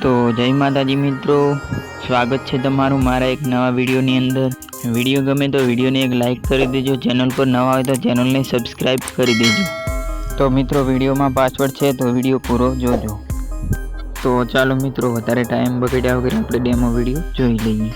तो जय माताजी मित्रों, स्वागत है तमारू मारा एक नवा वीडियोनी अंदर। वीडियो गमे तो वीडियो ने एक लाइक कर दीजिए, चैनल पर नवा हो तो चैनल ने सब्सक्राइब कर दीजिए। तो मित्रों वीडियो में पासवर्ड है तो वीडियो पूरो जोजो। तो चलो मित्रों वधारे टाइम बगड़्या वगर आपणे डेमो वीडियो जोई लईए।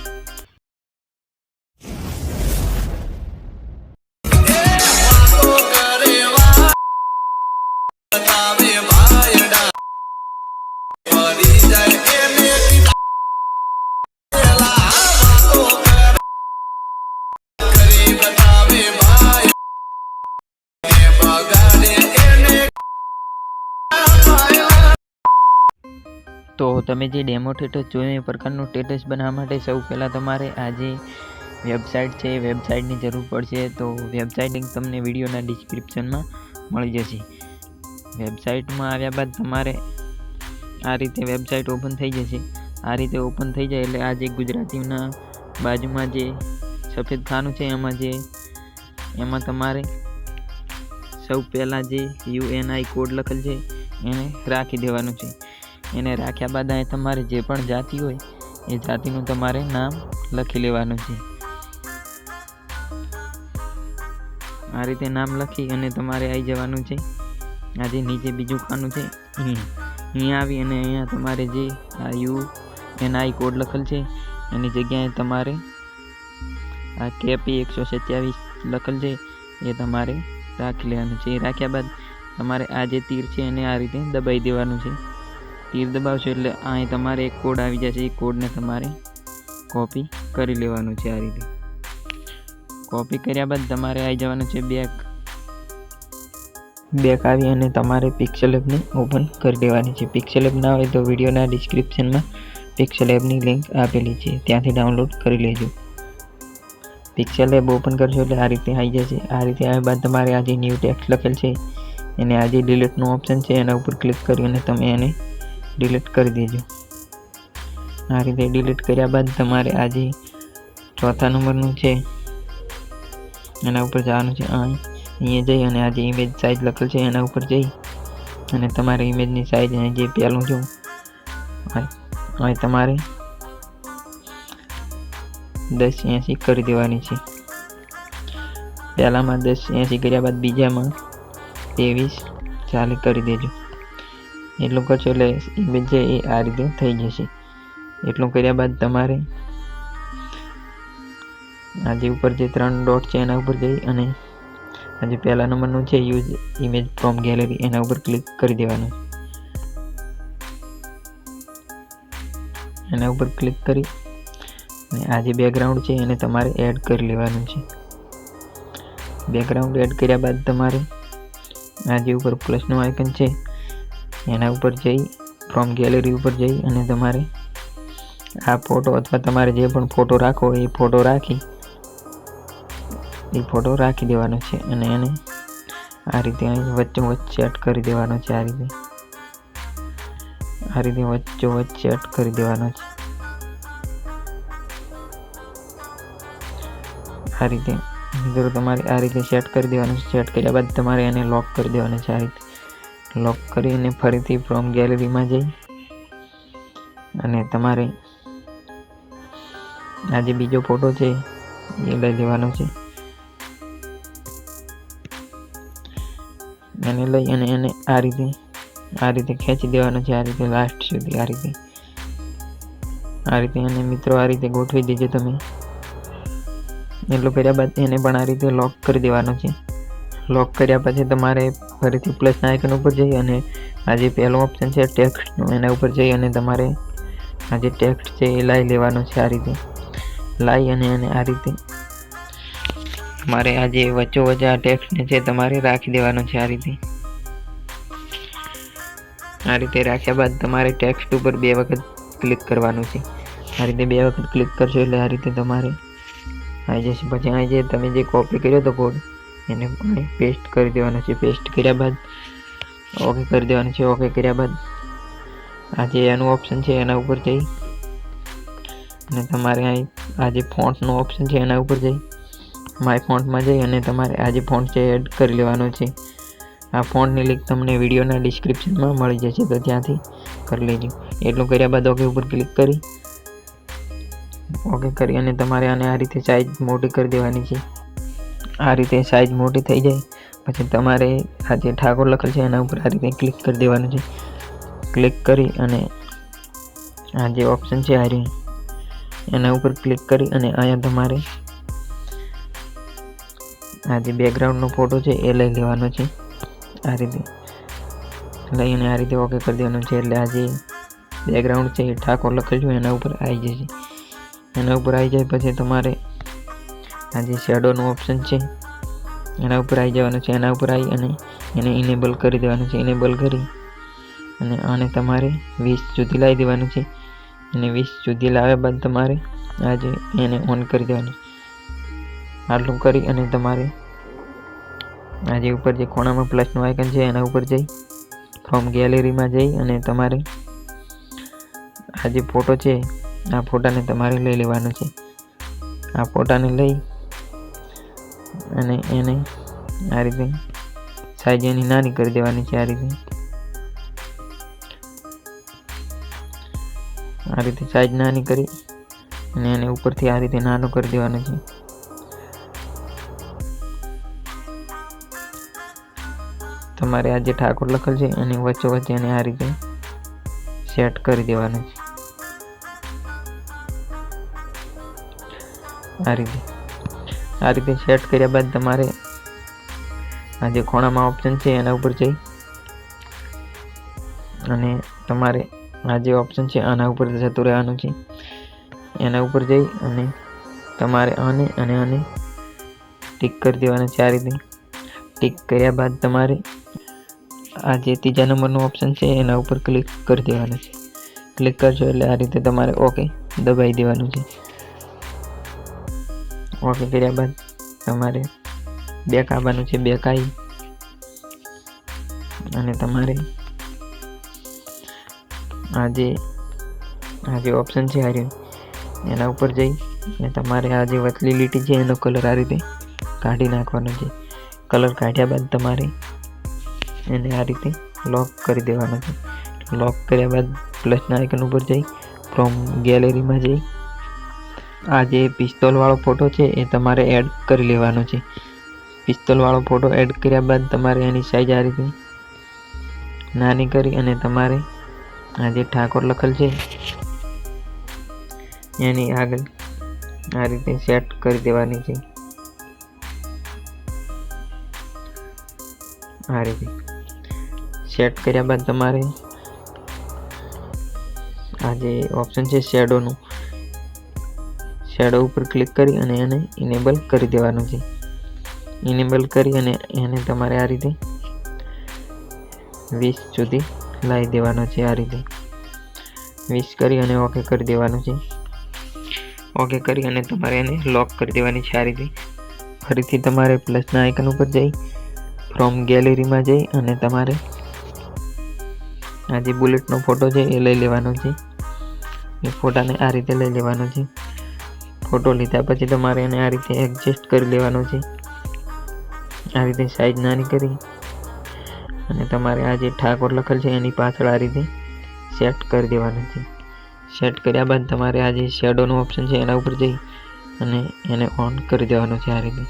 तो तमे जे डेमो स्टेटस जोयो ए प्रकारनुं स्टेटस बनाववा माटे सौ पहला तमारे आज वेबसाइट है वेबसाइटनी जरूर पड़शे। तो वेबसाइट लिंक तमने विडियोना डिस्क्रिप्शन में मळी जशे। वेबसाइट में आव्या बाद तमारे आ रीते वेबसाइट ओपन थई जशे। आ रीते ओपन थई जाय एटले आज गुजरातीना बाजुमां जे सफेद खानु छे एमां तमारे सौ पहला जे UNI कोड लखेल छे एने राखी देवानुं छे। एने राख्या बाद अहीं तमारे जे पण जाति होय ए जातिनुं तमारे नाम लखी लेवानुं छे। आ रीते नाम लखी अने तमारे आई जवानुं छे। आ जे नीचे बीजुं खानु छे अहीं आवी अने अहींया तमारे जे आ UNI कोड लखेल छे एनी जग्याए तमारे आ KP 127 लखेल छे ए तमारे राखी लेवानुं छे। राख्या बाद तमारे आ जे तीर छे एने आ रीते दबाई देवानुं छे। तीर दबावशो एटले अहीं तमारे एक कोड आवी जशे। ए कोड ने तमारे कॉपी करी लेवानुं छे। आ रीते कॉपी कर्या बाद तमारे आई जवानुं छे बेक आवी अने तमारे पिक्सल एप ने ओपन कर देवानी छे। पिक्सल एप ना होय तो विडियोना डिस्क्रिप्शन में पिक्सल एपनी लिंक आपेली छे, त्यांथी डाउनलॉड करी लेजो। पिक्सल एप ओपन करशो एटले आ रीते आई जशे। आ रीते आव्या बाद तमारे आ जे न्यू टेक्स्ट लखेल छे एने आ जे डिलीटनो ऑप्शन छे एना उपर क्लिक करी अने तमे एने डिलीट कर दीजो। आ रीते डिलीट कर्या बाद तमारे आज चौथा नंबरनुं छे एना उपर जवानुं छे। अहीं जई अने आज इमेज साइज लखेल छे एना उपर जई अने तमारे इमेजनी साइज अहीं जे पहेલું जो अहीं तमारे 1080 करी देवानी छे। पहेलामां 1080 कर्या बाद बीजामां 2340 करी देजो। एटલું करशो એટલે इमेज છે એ આ રીતે થઈ જશે। એટલું કર્યા બાદ તમારે આ જે ઉપર જે 3 ડોટ છે એના ઉપર જઈ અને આ જે પહેલા નંબરનું છે યુઝ ઇમેજ ફ્રોમ ગેલેરી એના ઉપર ક્લિક કરી દેવાનું। એના ઉપર ક્લિક કરી અને આ જે બેકગ્રાઉન્ડ છે એને તમારે એડ કરી લેવાનું છે। બેકગ્રાઉન્ડ એડ કર્યા બાદ તમારે આ જે ઉપર પ્લસનું આઇકન છે एना ऊपर जई फ्रॉम गैलरी ऊपर जई अने तमारे आ फोटो अथवा तमारे जे पण फोटो राखो ए फोटो राखी देवानो छे अने एने आ रीते वच्चोवच्च सेट करी देवानो छे। आ रीते वच्चोवच्च सेट करी देवानो छे। आ रीते जो तमारे आ रीते सेट करी देवानो छे। सेट कर्या बाद तमारे एने लॉक करी देवानो छे। आ रीते लॉक करीने फरीथी फ्रॉम गैलरी में जई अने तमारे आ जे बीजो फोटो छे ए लई लेवानो छे। एने लई अने एने आ रीते खेंची देवानो छे। आ रीते लास्ट सुधी आ रीते एने मित्रों आ रीते गोठवी देजो तमे। एटલું કર્યા બાદ એને પણ આ રીતે लॉक કરી દેવાનો છે। लॉक कर्या पछी तमारे फरीथी प्लस आइकन पर जई अने आ जे पहेलो ऑप्शन छे टेक्स्ट नो एना उपर जई अने तमारे आ जे टेक्स्ट छे ए लाई लेवानो छे। आ रीते लाई अने आ रीते तमारे आ जे वच्चोवच्च आ टेक्स्ट ने छे तमारे राखी देवानो छे। आ रीते राख्या बाद तमारे टेक्स्ट उपर 2 वखत क्लिक करवानुं छे। आ रीते 2 वखत क्लिक करशो एटले आ रीते तमारे आई जशे। पछी आ जे तमे जे कॉपी कर्यो तो कोड एने पेस्ट कर देवानो छे। पेस्ट कर्या बाद ओके कर देवानो छे। ओके कर्या बाद आ जे एनो ऑप्शन छे एना उपर जई अने तमारे आ जे फॉन्ट नो ऑप्शन छे एना उपर जई माय फॉन्ट में जई अने तमारे आ जे फॉन्ट छे एड कर लेवानो छे। આ ફોન્ટની લિંક તમને વિડીયોના ડિસ્ક્રિપ્શનમાં મળી જશે, તો ત્યાંથી કરી લેજો. એટલું કર્યા બાદ ઓકે ઉપર ક્લિક કરી અને તમારે આને આ રીતે સાઈઝ મોટી કરી દેવાની છે. આ રીતે સાઈઝ મોટી થઈ જાય પછી તમારે આ જે ઠાકોર લખેલ છે એના ઉપર આ રીતે ક્લિક કરી દેવાનું છે. ક્લિક કરી અને આ જે ઓપ્શન છે એના ઉપર ક્લિક કરી અને અહીંયા તમારે આ જે બેકગ્રાઉન્ડનો ફોટો છે એ લઈ લેવાનો છે. આ રીતે લઈને આ રીતે ઓકે કરી દેવાનું છે. એટલે આ જે બેકગ્રાઉન્ડ છે એ ઠાકોર લખેલ છે એના ઉપર આવી જશે. એના ઉપર આવી જાય પછી તમારે આ જે શેડોનું ઓપ્શન છે એના ઉપર આવી જવાનું છે. એના ઉપર આવી અને એને ઇનેબલ કરી દેવાનું છે. ઇનેબલ કરી અને આને તમારે 20 સુધી લાવી દેવાનું છે. અને 20 સુધી લાવ્યા બાદ તમારે આજે એને ઓન કરી દેવાનું. આટલું કરી અને તમારે આજે ઉપર જે ખૂણામાં પ્લસનું આઇકન છે એના ઉપર જઈ ફ્રોમ ગેલેરીમાં જઈ અને તમારે આ જે ફોટો છે આ ફોટાને તમારે લઈ લેવાનો છે. આ ફોટાને લઈ અને એને આ રીતે સાઈઝ એની નાની કરી દેવાની છે. આ રીતે સાઈઝ નાની કરી અને એને ઉપરથી આ રીતે નાનો કરી દેવાનો છે. તમારે આ જે ઠાકોર લખેલ છે એની વચ્ચે એને આ રીતે સેટ કરી દેવાનું છે. આ રીતે સેટ કર્યા બાદ તમારે આ જે ખૂણામાં ઓપ્શન છે એના ઉપર જઈ અને તમારે આ જે ઓપ્શન છે આના ઉપર જતું રહેવાનું છે. એના ઉપર જઈ અને તમારે આને ટિક કરી દેવાનું છે. આ રીતે ટિક કર્યા બાદ તમારે આ જે ત્રીજા નંબરનું ઓપ્શન છે એના ઉપર ક્લિક કરી દેવાનું છે. ક્લિક કરશો એટલે આ રીતે તમારે ઓકે દબાવી દેવાનું છે. ઓકે કર્યા બાદ તમારે બેક આવવાનું છે. બેક આવી અને તમારે આ જે ઓપ્શન છે એના ઉપર જઈ અને તમારે આ જે વચલી લીટી છે એનો કલર આ રીતે કાઢી નાખવાનો છે. કલર કાઢ્યા બાદ તમારે એને આ રીતે લોક કરી દેવાનો છે. લોક કર્યા બાદ પ્લસના આઇકન ઉપર જઈ ફ્રોમ ગેલેરીમાં જઈ આ જે પિસ્તોલવાળો ફોટો છે એ તમારે એડ કરી લેવાનો છે. પિસ્તોલવાળો ફોટો એડ કર્યા બાદ તમારે એની સાઈઝ આ રીતે નાની કરી અને તમારે આ જે ઠાકોર લખેલ છે એની આગળ આ રીતે સેટ કરી દેવાની છે. આ રીતે સેટ કર્યા બાદ તમારે આ જે ઓપ્શન છે શેડો ઉપર ક્લિક કરી અને એને ઇનેબલ કરી દેવાનું છે. ઇનેબલ કરી અને એને તમારે આ રીતે 20 સુધી લાવી દેવાનો છે. આ રીતે 20 કરી અને ઓકે કરી દેવાનું છે. ઓકે કરી અને તમારે એને લોક કરી દેવાની છે. આ રીતે ફરીથી તમારે પ્લસના આઇકન ઉપર જઈ ફ્રોમ ગેલેરીમાં જઈ અને તમારે આ જે બુલેટનો ફોટો છે એ લઈ લેવાનો છે. એ ફોટાને આ રીતે લઈ લેવાનો છે. ફોટો લીધા પછી તમારે એને આ રીતે એડજસ્ટ કરી લેવાનો છે. આ રીતે સાઈઝ નાની કરી અને તમારે આ જે ઠાકોર લખેલ છે એની પાછળ આ રીતે સેટ કરી દેવાનું છે. સેટ કર્યા બાદ તમારે આ જે શેડોનું ઓપ્શન છે એના ઉપર જઈ અને એને ઓન કરી દેવાનું છે. આ રીતે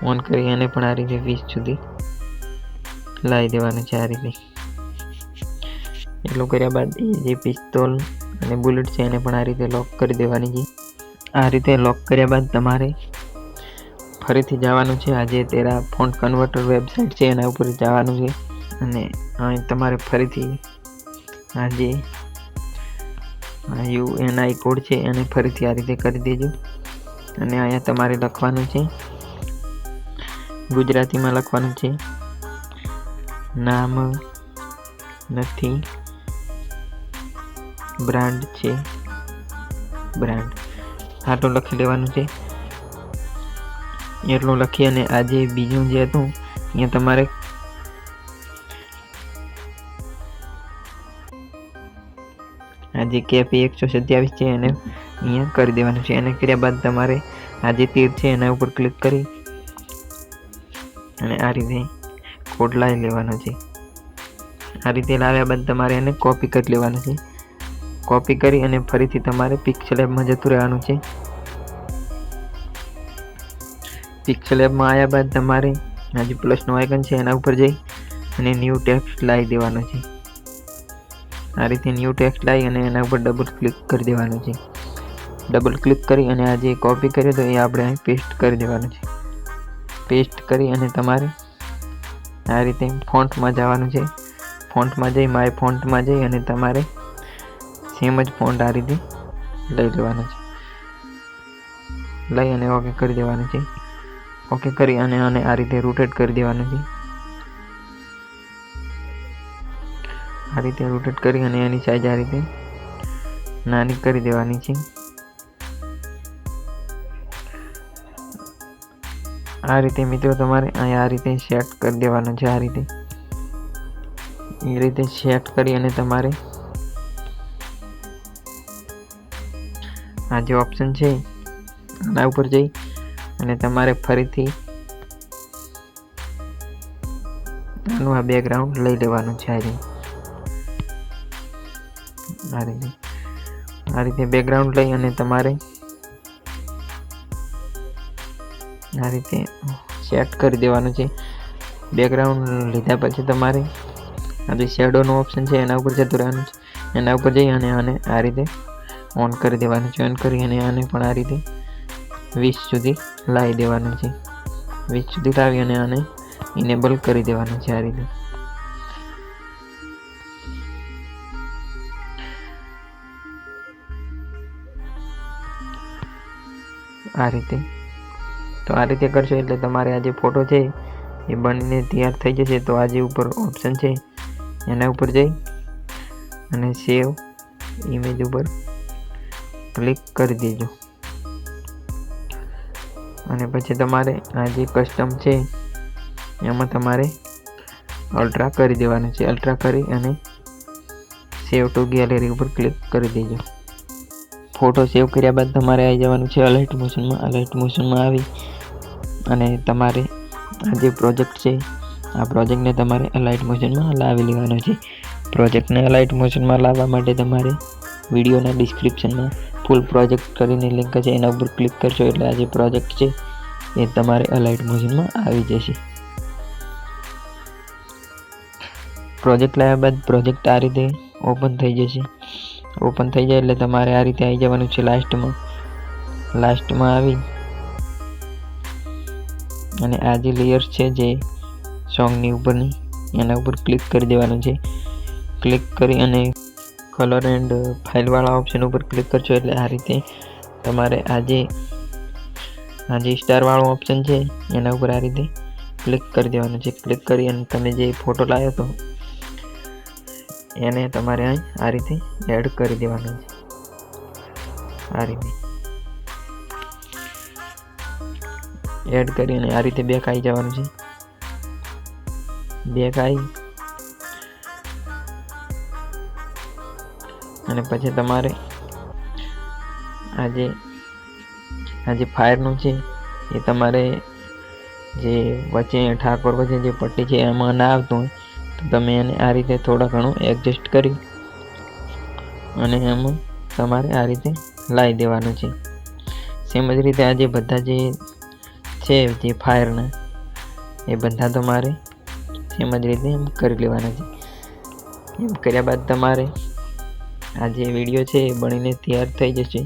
ઓન કરી એને પણ આ રીતે 20 સુધી લાવી દેવાનું છે. આ રીતે એટલું કર્યા બાદ એ જે પિસ્તોલ અને બુલેટ છે એને પણ આ રીતે લોક કરી દેવાની છે. આ રીતે લોક કર્યા બાદ તમારે ફરીથી જવાનું છે. આ જે તેરા ફોન્ટ કન્વર્ટર વેબસાઇટ છે એના ઉપર જવાનું છે અને અહીં તમારે ફરીથી આ જે UNI કોડ છે એને ફરીથી આ રીતે કરી દેજો અને અહીંયા તમારે લખવાનું છે, ગુજરાતીમાં લખવાનું છે, નામ નથી બ્રાન્ડ છે બ્રાન્ડ. આટલું લખી લેવાનું છે. એટલું લખી અને આ જે બીજું જે હતું અહીંયા તમારે આ જે KP 127 છે એને અહીંયા કરી દેવાનું છે. એને કર્યા બાદ તમારે આ જે તીર છે એના ઉપર ક્લિક કરી અને આ રીતે ફોટો લાવી લેવાનો છે। આ રીતે લાવ્યા બાદ તમારે એને કોપી કરી લેવાનું છે। કોપી કરી અને ફરીથી તમારે પિક્સેલેબમાં જતું રહેવાનું છે। પિક્સેલેબમાં આવ્યા બાદ તમારે આ જે પ્લસનું આઇકન છે એના ઉપર જઈ અને ન્યૂ ટેક્સ્ટ લાવી દેવાનો છે। આ રીતે ન્યૂ ટેક્સ્ટ લાવી અને એના ઉપર ડબલ ક્લિક કરી દેવાનું છે। ડબલ ક્લિક કરી અને આ જે કોપી કર્યું તો એ આપણે અહીં પેસ્ટ કરી દેવાનું છે। પેસ્ટ કરી અને તમારે આ રીતે ફોન્ટમાં જવાનું છે। ફોન્ટમાં જઈ માય ફોન્ટમાં જઈ અને તમારે સેમ જ ફોન્ટ આ રીતે લઈ લેવાનો છે। લઈ અને ઓકે કરી દેવાનું છે। ઓકે કરી અને આને આ રીતે રોટેટ કરી દેવાનું છે। આ રીતે રોટેટ કરી અને એની સાઈઝ આ રીતે નાની કરી દેવાની છે। આ રીતે મિત્રો તમારે અહીંયા આ રીતે સેટ કરી દેવાનું છે। આ રીતે એ રીતે સેટ કરી અને તમારે આ જે ઓપ્શન છે આના ઉપર જઈ અને તમારે ફરીથી આનું આ બેકગ્રાઉન્ડ લઈ લેવાનું છે। આ રીતે બેકગ્રાઉન્ડ લઈ અને તમારે આ રીતે સેટ કરી દેવાનું છે। બેકગ્રાઉન્ડ લીધા પછી તમારે આ જે શેડોનો ઓપ્શન છે એના ઉપર જતું રહેવાનું છે। એના ઉપર જઈ અને આને આ રીતે ઓન કરી દેવાનું છે। ઓન કરી અને આને પણ આ રીતે 20 સુધી લાવી દેવાનું છે। 20 સુધી લાવી અને આને ઇનેબલ કરી દેવાનું છે। આ રીતે તો આ રીતે કરશો એટલે તમારે આ જે ફોટો છે એ બનીને તૈયાર થઈ જશે। તો આ જે ઉપર ઓપ્શન છે એના ઉપર જઈ અને સેવ ઇમેજ ઉપર ક્લિક કરી દેજો અને પછી તમારે આ જે કસ્ટમ છે એમાં તમારે અલ્ટ્રા કરી દેવાનું છે। અલ્ટ્રા કરી અને સેવ ટુ ગેલેરી ઉપર ક્લિક કરી દેજો। ફોટો સેવ કર્યા બાદ તમારે આવી જવાનું છે અલાઇટ મોશનમાં। અલાઇટ મોશનમાં આવી અને તમારે આ જે પ્રોજેક્ટ છે આ પ્રોજેક્ટને તમારે અલાઇટ મોશનમાં લાવી લેવાનો છે। પ્રોજેક્ટને અલાઇટ મોશનમાં લાવવા માટે તમારે વિડીયોના ડિસ્ક્રિપ્શનમાં ફૂલ પ્રોજેક્ટ કરીને લિંક છે એના ઉપર ક્લિક કરશો એટલે આ જે પ્રોજેક્ટ છે એ તમારે અલાઇટ મોશનમાં આવી જશે। પ્રોજેક્ટ લાવ્યા બાદ પ્રોજેક્ટ આ રીતે ઓપન થઈ જશે। ઓપન થઈ જાય એટલે તમારે આ રીતે આવી જવાનું છે લાસ્ટમાં આવી અને આ જે લેયર્સ છે જે સોંગની ઉપરની એના ઉપર ક્લિક કરી દેવાનું છે। ક્લિક કરી અને કલર એન્ડ ફાઇલવાળા ઓપ્શન ઉપર ક્લિક કરશો એટલે આ રીતે તમારે આ જે સ્ટારવાળો ઓપ્શન છે એના ઉપર આ રીતે ક્લિક કરી દેવાનું છે। ક્લિક કરી અને તમે જે ફોટો લાવ્યો હતો એને તમારે અહીં આ રીતે એડ કરી દેવાનું છે। આ રીતે એડ કરીને આ રીતે બેક આવી જવાનું છે। બેક આવી અને પછી તમારે આ જે ફાયરનું છે એ તમારે જે વચ્ચે ઠાકોર વચ્ચે જે પટ્ટી છે એમાં ના આવતું હોય તો તમે એને આ રીતે થોડા ઘણું એડજસ્ટ કરી અને એમાં તમારે આ રીતે લાવી દેવાનું છે। સેમ જ રીતે આ જે બધા જે છે જે ફાયરના એ બધા તમારે સેમ જ રીતે એમ કરી લેવાના છે। એમ કર્યા બાદ તમારે આ જે વિડીયો છે એ બનીને તૈયાર થઈ જશે।